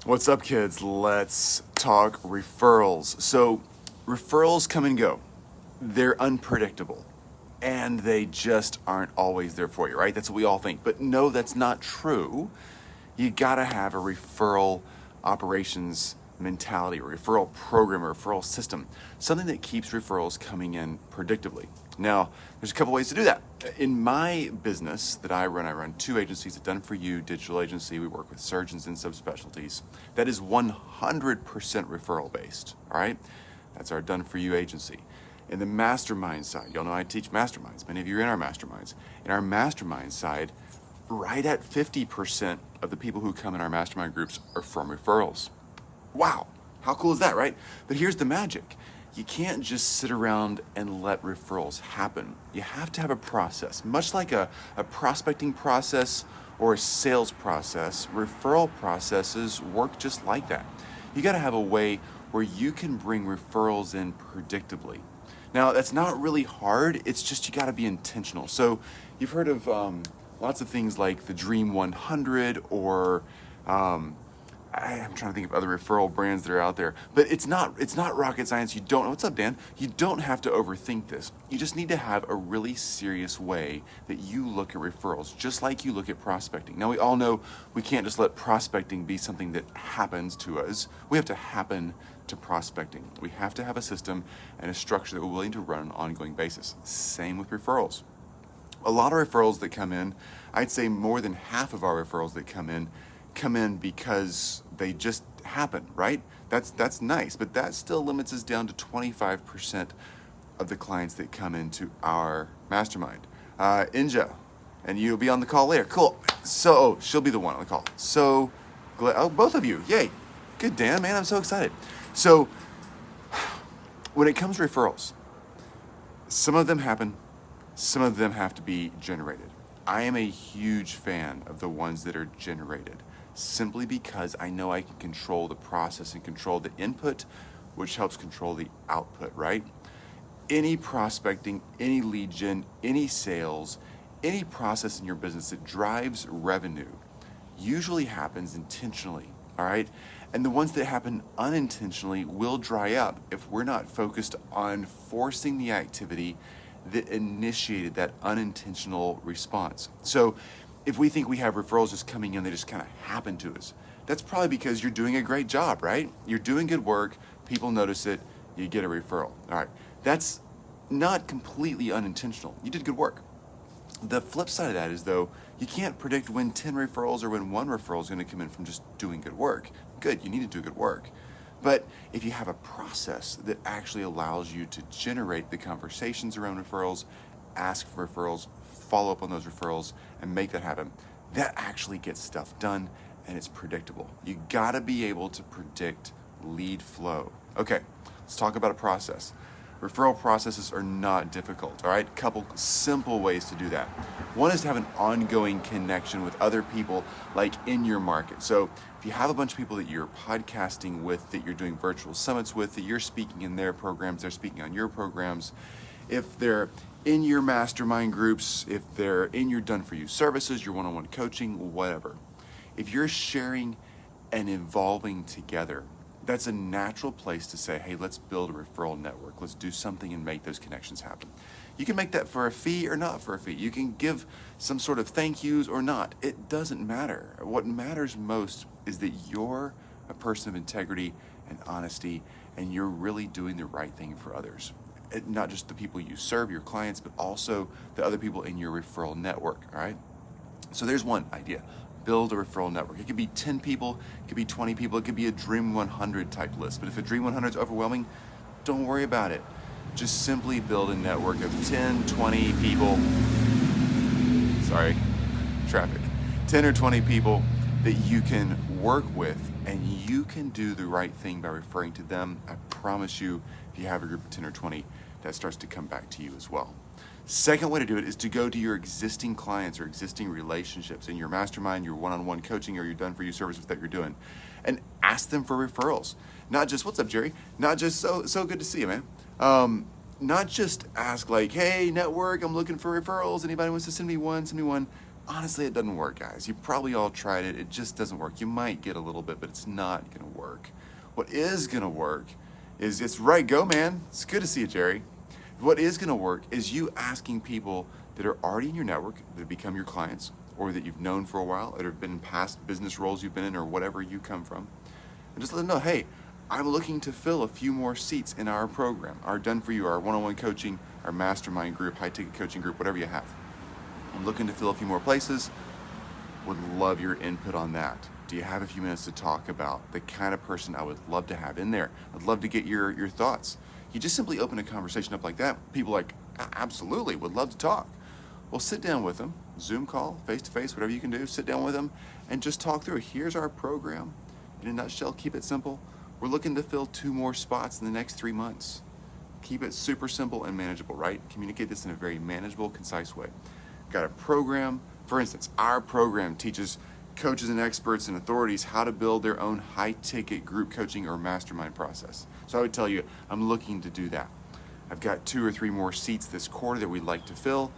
What's up, kids? Let's talk referrals. So, referrals come and go. They're unpredictable, and they just aren't always there for you, right? That's what we all think. But no, that's not true. You gotta have a referral operations mentality, or referral program, or referral system, something that keeps referrals coming in predictably. Now, there's a couple ways to do that. In my business that I run two agencies, a Done For You digital agency. We work with surgeons and subspecialties. That is 100% referral based, all right? That's our Done For You agency. In the Mastermind side, y'all know I teach masterminds. Many of you are in our masterminds. In our mastermind side, right at 50% of the people who come in our mastermind groups are from referrals. Wow, how cool is that, right? But here's the magic. You can't just sit around and let referrals happen. You have to have a process, much like a prospecting process or a sales process. Referral processes work just like that. You gotta have a way where you can bring referrals in predictably. Now, that's not really hard, it's just you gotta be intentional. So you've heard of lots of things like the Dream 100 or I'm trying to think of other referral brands that are out there, but it's not rocket science. You don't, what's up, Dan? You don't have to overthink this. You just need to have a really serious way that you look at referrals, just like you look at prospecting. Now, we all know we can't just let prospecting be something that happens to us. We have to happen to prospecting. We have to have a system and a structure that we're willing to run on an ongoing basis. Same with referrals. A lot of referrals that come in, I'd say more than half of our referrals that come in because they just happen, right? That's nice, but that still limits us down to 25% of the clients that come into our mastermind. Inja, and you'll be on the call later. Cool. So she'll be the one on the call. So glad. Oh, both of you. Yay. Good, Dan, man. I'm so excited. So when it comes to referrals, some of them happen, some of them have to be generated. I am a huge fan of the ones that are generated, simply because I know I can control the process and control the input, which helps control the output, right? Any prospecting, any lead gen, any sales, any process in your business that drives revenue usually happens intentionally, all right? And the ones that happen unintentionally will dry up if we're not focused on forcing the activity that initiated that unintentional response. So if we think we have referrals just coming in, they just kind of happen to us. That's probably because you're doing a great job, right? You're doing good work, people notice it, you get a referral. All right, that's not completely unintentional. You did good work. The flip side of that is, though, you can't predict when 10 referrals or when one referral is gonna come in from just doing good work. Good, you need to do good work. But if you have a process that actually allows you to generate the conversations around referrals, ask for referrals, follow up on those referrals, and make that happen, that actually gets stuff done, and it's predictable. You gotta be able to predict lead flow. Okay, let's talk about a process. Referral processes are not difficult, all right? Couple simple ways to do that. One is to have an ongoing connection with other people, like in your market. So if you have a bunch of people that you're podcasting with, that you're doing virtual summits with, that you're speaking in their programs, they're speaking on your programs, if they're in your mastermind groups, if they're in your Done For You services, your one-on-one coaching, whatever. If you're sharing and evolving together, that's a natural place to say, hey, let's build a referral network. Let's do something and make those connections happen. You can make that for a fee or not for a fee. You can give some sort of thank yous or not. It doesn't matter. What matters most is that you're a person of integrity and honesty, and you're really doing the right thing for others. Not just the people you serve, your clients, but also the other people in your referral network, all right? So there's one idea. Build a referral network. It could be 10 people, it could be 20 people, it could be a Dream 100 type list. But if a Dream 100 is overwhelming, don't worry about it. Just simply build a network of 10, 20 people. Sorry, traffic. 10 or 20 people that you can work with, and you can do the right thing by referring to them. I promise you, if you have a group of 10 or 20, that starts to come back to you as well. Second way to do it is to go to your existing clients or existing relationships in your mastermind, your one-on-one coaching, or your Done For You services that you're doing, and ask them for referrals. Not just, what's up, Jerry? Not just, so good to see you, man. Not just ask like, hey, network, I'm looking for referrals. Anybody wants to send me one, send me one. Honestly, it doesn't work, guys. You probably all tried it. It just doesn't work. You might get a little bit, but it's not going to work. What is going to work is, it's right, go, man. It's good to see you, Jerry. What is going to work is you asking people that are already in your network, that have become your clients, or that you've known for a while, or have been in past business roles you've been in, or whatever you come from, and just let them know, hey, I'm looking to fill a few more seats in our program, our Done For You, our one-on-one coaching, our mastermind group, high-ticket coaching group, whatever you have. I'm looking to fill a few more places. Would love your input on that. Do you have a few minutes to talk about the kind of person I would love to have in there? I'd love to get your thoughts. You just simply open a conversation up like that. People are like, absolutely, would love to talk. Well, sit down with them, Zoom call, face-to-face, whatever you can do, sit down with them and just talk through. Here's our program. In a nutshell, keep it simple. We're looking to fill 2 more spots in the next 3 months. Keep it super simple and manageable, right? Communicate this in a very manageable, concise way. Got a program. For instance, our program teaches coaches and experts and authorities how to build their own high-ticket group coaching or mastermind process. So I would tell you, I'm looking to do that. I've got 2 or 3 more seats this quarter that we'd like to fill.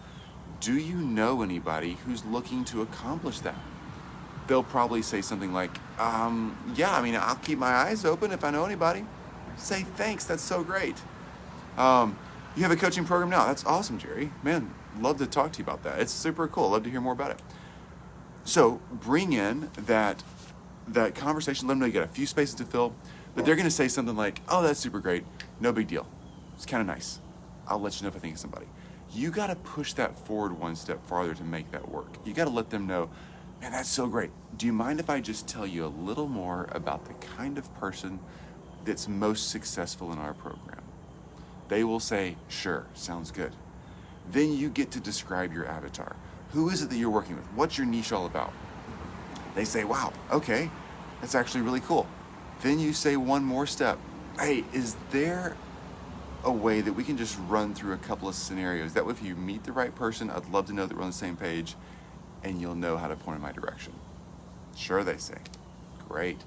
Do you know anybody who's looking to accomplish that? They'll probably say something like, yeah, I mean, I'll keep my eyes open if I know anybody. Say, thanks, that's so great. You have a coaching program now. That's awesome, Jerry. Man, love to talk to you about that. It's super cool. Love to hear more about it. So bring in that conversation. Let them know you got a few spaces to fill, but they're going to say something like, oh, that's super great. No big deal. It's kind of nice. I'll let you know if I think of somebody. You got to push that forward one step farther to make that work. You got to let them know, man, that's so great. Do you mind if I just tell you a little more about the kind of person that's most successful in our program? They will say, sure, sounds good. Then you get to describe your avatar. Who is it that you're working with? What's your niche all about? They say, wow, okay, that's actually really cool. Then you say one more step. Hey, is there a way that we can just run through a couple of scenarios? That way, if you meet the right person, I'd love to know that we're on the same page and you'll know how to point in my direction. Sure, they say. Great.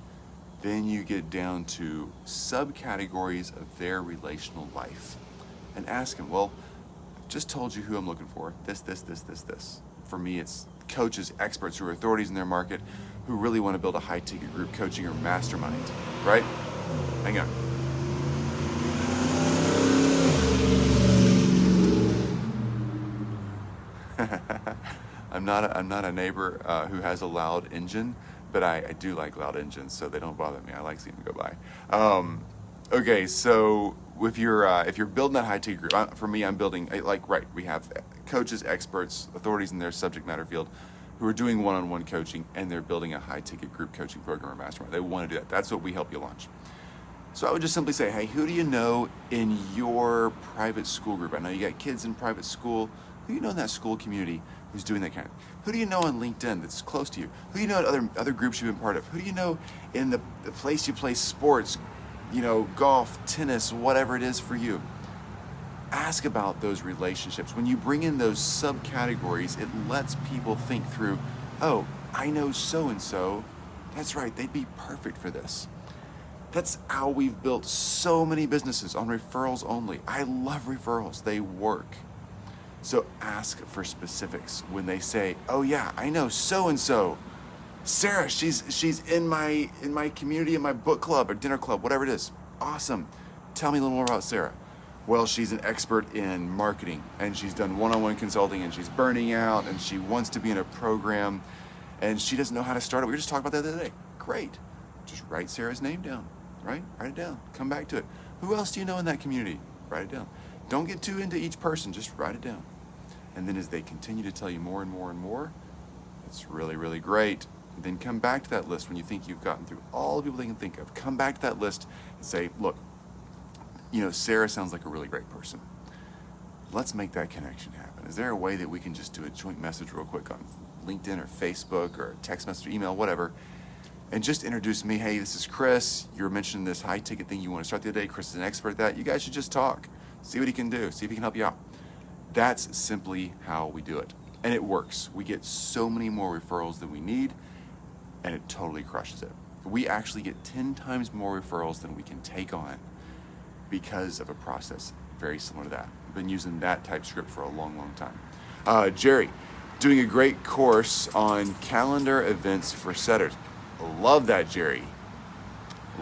Then you get down to subcategories of their relational life and ask them, well, I've just told you who I'm looking for. This. For me, it's coaches, experts who are authorities in their market who really want to build a high-ticket group coaching or mastermind, right? Hang on. I'm not a neighbor who has a loud engine, but I do like loud engines, so they don't bother me. I like seeing them go by. Okay, so if you're building that high ticket group, for me, I'm building we have coaches, experts, authorities in their subject matter field who are doing one-on-one coaching, and they're building a high ticket group coaching program or mastermind. They want to do that. That's what we help you launch. So I would just simply say, hey, who do you know in your private school group? I know you got kids in private school. Who do you know in that school community who's doing that kind of? Who do you know on LinkedIn that's close to you? Who do you know at other groups you've been part of? Who do you know in the place you play sports, golf, tennis, whatever it is for you? Ask about those relationships. When you bring in those subcategories, it lets people think through, oh, I know so-and-so. That's right, they'd be perfect for this. That's how we've built so many businesses on referrals only. I love referrals. They work. So ask for specifics when they say, oh yeah, I know so-and-so. Sarah, she's in my community, in my book club or dinner club, whatever it is. Awesome. Tell me a little more about Sarah. Well, she's an expert in marketing and she's done one-on-one consulting and she's burning out and she wants to be in a program and she doesn't know how to start it. We were just talking about that the other day. Great. Just write Sarah's name down, right? Write it down. Come back to it. Who else do you know in that community? Write it down. Don't get too into each person. Just write it down. And then as they continue to tell you more and more and more, it's really, really great. Then come back to that list when you think you've gotten through all the people they can think of. Come back to that list and say, look, Sarah sounds like a really great person. Let's make that connection happen. Is there a way that we can just do a joint message real quick on LinkedIn or Facebook or text message, email, whatever, and just introduce me? Hey, this is Chris. You were mentioning this high ticket thing you want to start the other day. Chris is an expert at that. You guys should just talk. See what he can do. See if he can help you out. That's simply how we do it. And it works. We get so many more referrals than we need, and it totally crushes it. We actually get 10 times more referrals than we can take on because of a process very similar to that. I've been using that type script for a long, long time. Jerry, Doing a great course on calendar events for setters. Love that, Jerry.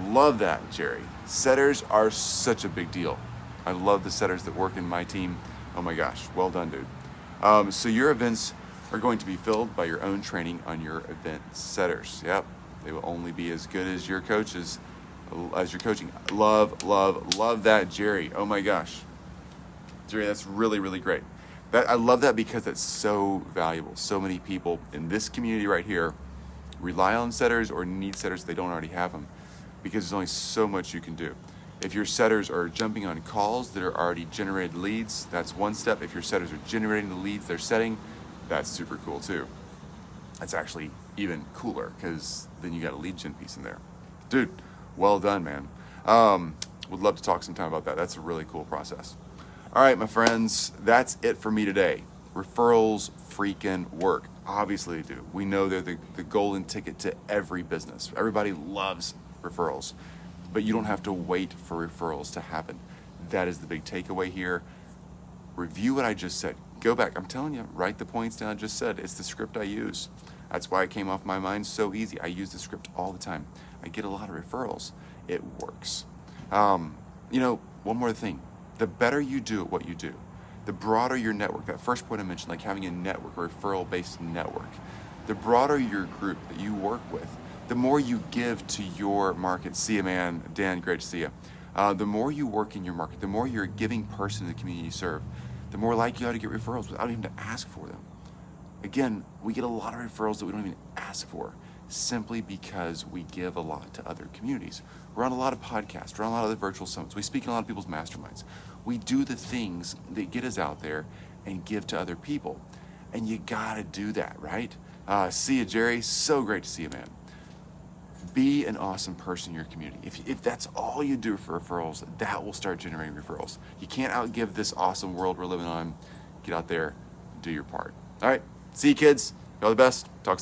Love that, Jerry. Setters are such a big deal. I love the setters that work in my team. Oh my gosh, well done, dude. So your events are going to be filled by your own training on your event setters. Yep, they will only be as good as your coaches, as your coaching. Love, love, love that, Jerry. Oh my gosh, Jerry, that's really, really great. I love that because it's so valuable. So many people in this community right here rely on setters or need setters if they don't already have them, because there's only so much you can do. If your setters are jumping on calls that are already generated leads, that's one step. If your setters are generating the leads they're setting, that's super cool too. That's actually even cooler because then you got a lead gen piece in there. Dude, well done, man. Would love to talk sometime about that. That's a really cool process. All right, my friends, that's it for me today. Referrals freaking work. Obviously they do. We know they're the golden ticket to every business. Everybody loves referrals, but you don't have to wait for referrals to happen. That is the big takeaway here. Review what I just said. Go back. I'm telling you, write the points down I just said. It's the script I use. That's why it came off my mind so easy. I use the script all the time. I get a lot of referrals. It works. One more thing. The better you do at what you do, the broader your network, that first point I mentioned, like having a network, a referral-based network, the broader your group that you work with, the more you give to your market. See you, man. Dan, great to see you. The more you work in your market, the more you're a giving person in the community you serve, the more likely you are to get referrals without even to ask for them. Again, we get a lot of referrals that we don't even ask for, simply because we give a lot to other communities. We're on a lot of podcasts, we're on a lot of the virtual summits, we speak in a lot of people's masterminds. We do the things that get us out there and give to other people. And you gotta do that, right? See you, Jerry. So great to see you, man. Be an awesome person in your community. If that's all you do for referrals, that will start generating referrals. You can't outgive this awesome world we're living on. Get out there, do your part. All right, see you, kids. All the best. Talk soon.